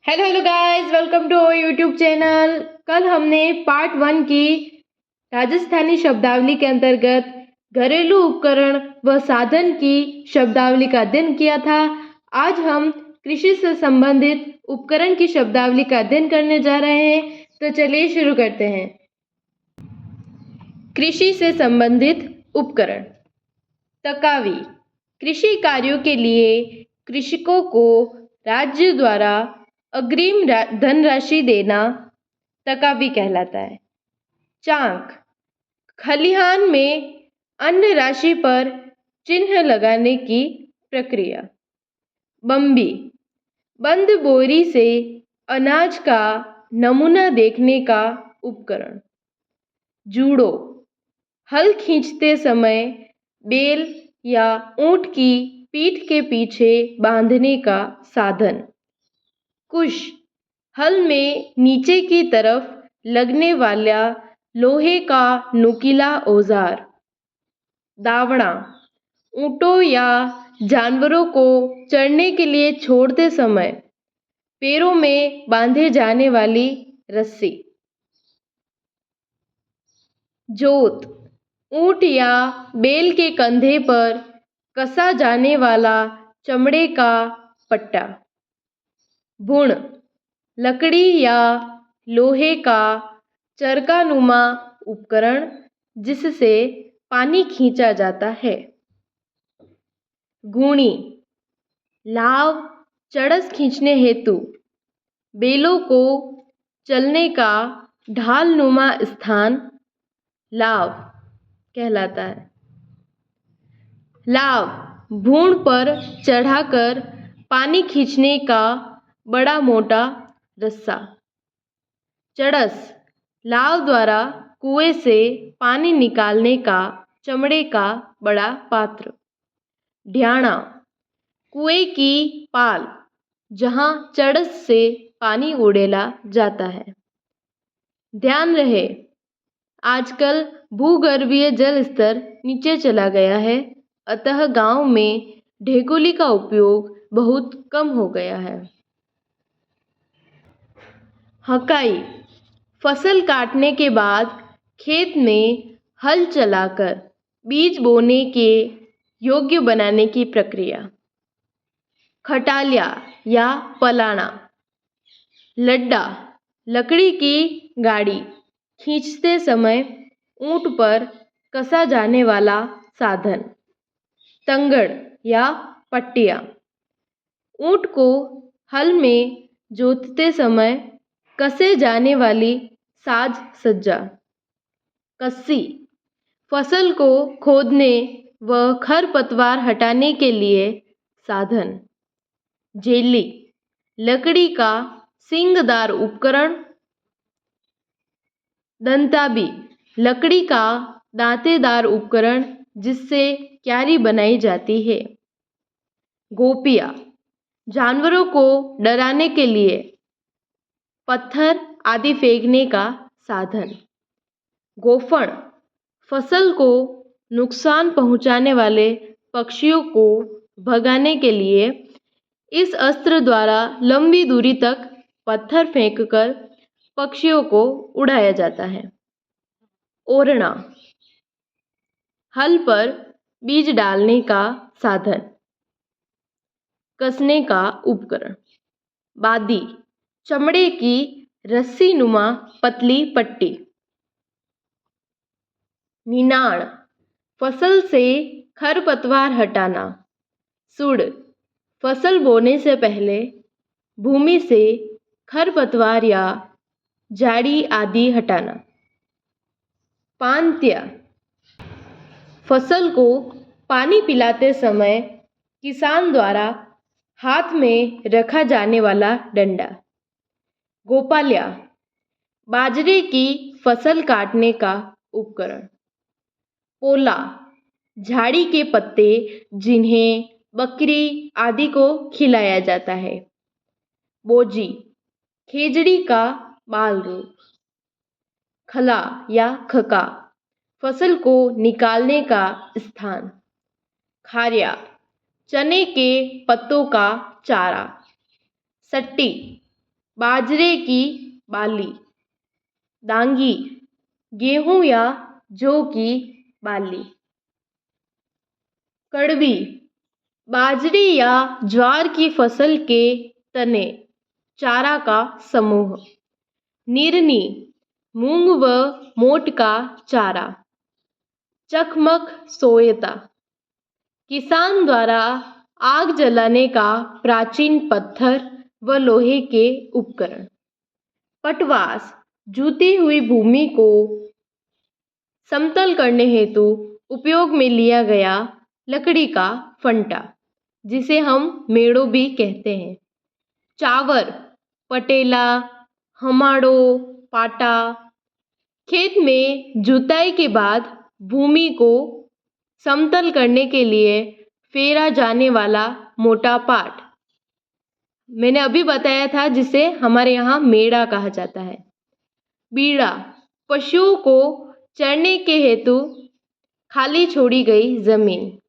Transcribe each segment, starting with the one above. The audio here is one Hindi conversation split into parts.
Hello hello guys, welcome to YouTube channel. कल हमने पार्ट 1 की राजस्थानी शब्दावली के अंतर्गत घरेलू उपकरण व साधन की शब्दावली का अध्ययन किया था। आज हम कृषि से संबंधित उपकरण की शब्दावली का अध्ययन करने जा रहे हैं। तो चलिए शुरू करते हैं। कृषि से संबंधित उपकरण। तकावी कृषि कार्यों के लिए कृषकों को राज्य द्वारा अग्रिम धनराशि देना तकावी कहलाता है। चांक खलिहान में अन्न राशि पर चिन्ह लगाने की प्रक्रिया। बम्बी बंद बोरी से अनाज का नमूना देखने का उपकरण। जूड़ो हल खींचते समय बैल या ऊंट की पीठ के पीछे बांधने का साधन। कुश हल में नीचे की तरफ लगने वाला लोहे का नुकीला औजार। दावड़ा ऊंटों या जानवरों को चरने के लिए छोड़ते समय पैरों में बांधे जाने वाली रस्सी। जोत ऊंट या बैल के कंधे पर कसा जाने वाला चमड़े का पट्टा। बुण लकड़ी या लोहे का चरखानुमा उपकरण जिससे पानी खींचा जाता है। गुणी लाव चड़स खींचने हेतु बैलों को चलने का ढालनुमा स्थान लाव कहलाता है। लाव भूण पर चढ़ाकर पानी खींचने का बड़ा मोटा रस्सा। चड़स लाव द्वारा कुएं से पानी निकालने का चमड़े का बड़ा पात्र। ढ्याणा कुएं की पाल जहां चड़स से पानी उड़ेला जाता है। ध्यान रहे, आजकल भूगर्भीय जल स्तर नीचे चला गया है, अतः गांव में ढेकुली का उपयोग बहुत कम हो गया है। हकाई फसल काटने के बाद खेत में हल चलाकर बीज बोने के योग्य बनाने की प्रक्रिया। खटालिया या पलाना लड्डा लकड़ी की गाड़ी खींचते समय ऊंट पर कसा जाने वाला साधन। तंगड़ या पट्टिया ऊंट को हल में जोतते समय कसे जाने वाली साज सज्जा। कस्सी फसल को खोदने व खरपतवार हटाने के लिए साधन। जेली लकड़ी का सींगदार उपकरण। दंताबी लकड़ी का दांतेदार उपकरण जिससे क्यारी बनाई जाती है। गोपिया जानवरों को डराने के लिए पत्थर आदि फेंकने का साधन। गोफण फसल को नुकसान पहुंचाने वाले पक्षियों को भगाने के लिए इस अस्त्र द्वारा लंबी दूरी तक पत्थर फेंककर पक्षियों को उड़ाया जाता है। ओरना हल पर बीज डालने का साधन। कसने का उपकरण। बादी चमड़े की रस्सी नुमा पतली पट्टी। निनाण फसल से खरपतवार हटाना। सुड़ फसल बोने से पहले भूमि से खरपतवार या झाड़ी आदि हटाना। पांत्या फसल को पानी पिलाते समय किसान द्वारा हाथ में रखा जाने वाला डंडा। गोपाल्या बाजरे की फसल काटने का उपकरण। पोला झाड़ी के पत्ते जिन्हें बकरी आदि को खिलाया जाता है। बोजी खेजड़ी का बाल रूप। खला या खका फसल को निकालने का स्थान। खारिया चने के पत्तों का चारा। सट्टी बाजरे की बाली। दांगी, गेहूं या जौ की बाली। कड़वी, बाजरी या ज्वार की फसल के तने, चारा का समूह। निरनी, मूंग व मोट का चारा। चकमक सोयता, किसान द्वारा आग जलाने का प्राचीन पत्थर व लोहे के उपकरण। पटवास, जूती हुई भूमि को समतल करने हेतु उपयोग में लिया गया लकड़ी का फंटा, जिसे हम मेड़ो भी कहते हैं। चावर, पटेला, हमाड़ो, पाटा। खेत में जुताई के बाद भूमि को समतल करने के लिए फेरा जाने वाला मोटा पाट, मैंने अभी बताया था, जिसे हमारे यहाँ मेड़ा कहा जाता है। बीड़ा, पशुओं को चरने के हेतु खाली छोड़ी गई जमीन।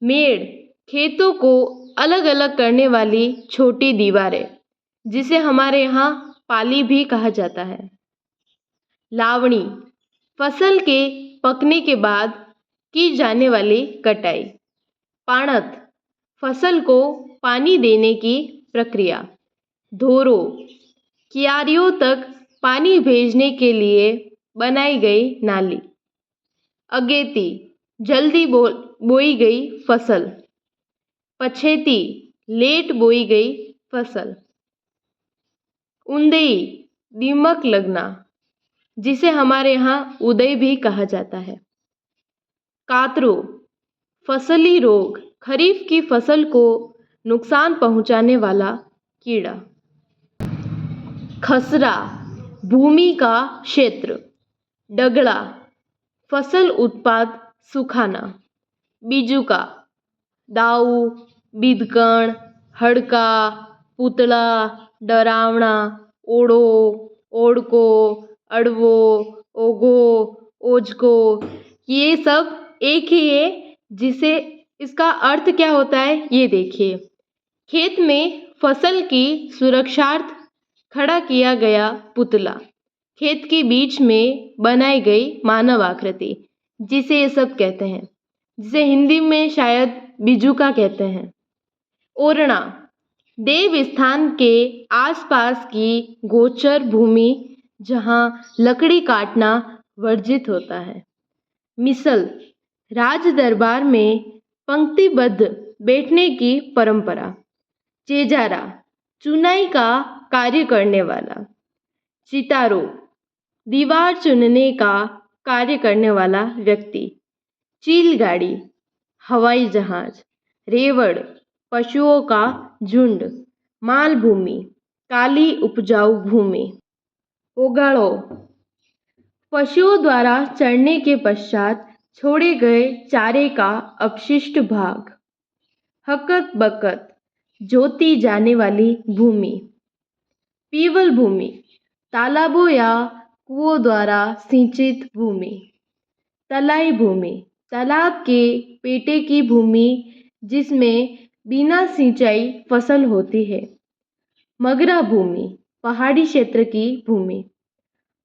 मेड़, खेतों को अलग अलग करने वाली छोटी दीवारें, जिसे हमारे यहाँ पाली भी कहा जाता है। लावणी, फसल के पकने के बाद की जाने वाली कटाई। पाणत, फसल को पानी देने की प्रक्रिया। धोरो, क्यारियों तक पानी भेजने के लिए बनाई गई नाली। अगेती, जल्दी बोई गई फसल। पछेती, लेट बोई गई फसल। उंदेई, दीमक लगना, जिसे हमारे यहाँ उदय भी कहा जाता है। कातरो, फसली रोग, खरीफ की फसल को नुकसान पहुंचाने वाला कीड़ा। खसरा, भूमि का क्षेत्र। डगला, फसल उत्पाद सुखाना। बीजुका, दाऊ, बीदकण, हड़का, पुतला, डरावना, ओढ़ो, ओढ़को, अड़वो, ओघो, ओझको, ये सब एक ही है। जिसे इसका अर्थ क्या होता है ये देखिए। खेत में फसल की सुरक्षार्थ खड़ा किया गया पुतला। खेत के बीच में बनाई गई मानव आकृति, जिसे ये सब कहते हैं, जिसे हिंदी में शायद बिजुका कहते हैं। ओरणा, देव स्थान के आसपास की गोचर भूमि जहाँ लकड़ी काटना वर्जित होता है। मिसल, राज दरबार में पंक्तिबद्ध बैठने की परंपरा। चेजारा, चुनाई का कार्य करने वाला। सितारो, दीवार चुनने का कार्य करने वाला व्यक्ति। चीलगाड़ी, हवाई जहाज। रेवड़, पशुओं का झुंड। मालभूमि, काली उपजाऊ भूमि। ओगाड़ो, पशुओं द्वारा चरने के पश्चात छोड़े गए चारे का अपशिष्ट भाग। हकत बकत, जोती जाने वाली भूमि। पीवल भूमि, तालाबों या कुओं द्वारा सिंचित भूमि। तलाई भूमि, तालाब के पेटे की भूमि जिसमें बिना सिंचाई फसल होती है। मगरा भूमि, पहाड़ी क्षेत्र की भूमि।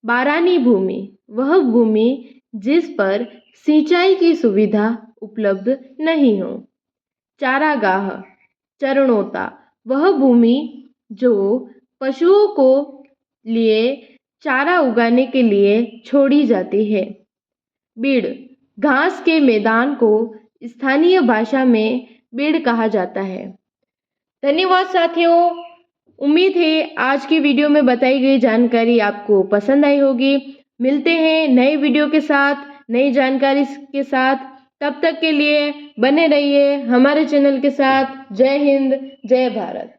बारानी भूमि, वह भूमि जिस पर सिंचाई की सुविधा उपलब्ध नहीं हो। चारागाह, चरणोता, वह भूमि जो पशुओं को लिए चारा उगाने के लिए छोड़ी जाती है। बीड़, घास के मैदान को स्थानीय भाषा में बीड़ कहा जाता है। धन्यवाद साथियों, उम्मीद है आज की वीडियो में बताई गई जानकारी आपको पसंद आई होगी। मिलते हैं नए वीडियो के साथ, नई जानकारी के साथ। तब तक के लिए बने रहिए हमारे चैनल के साथ। जय हिंद, जय भारत।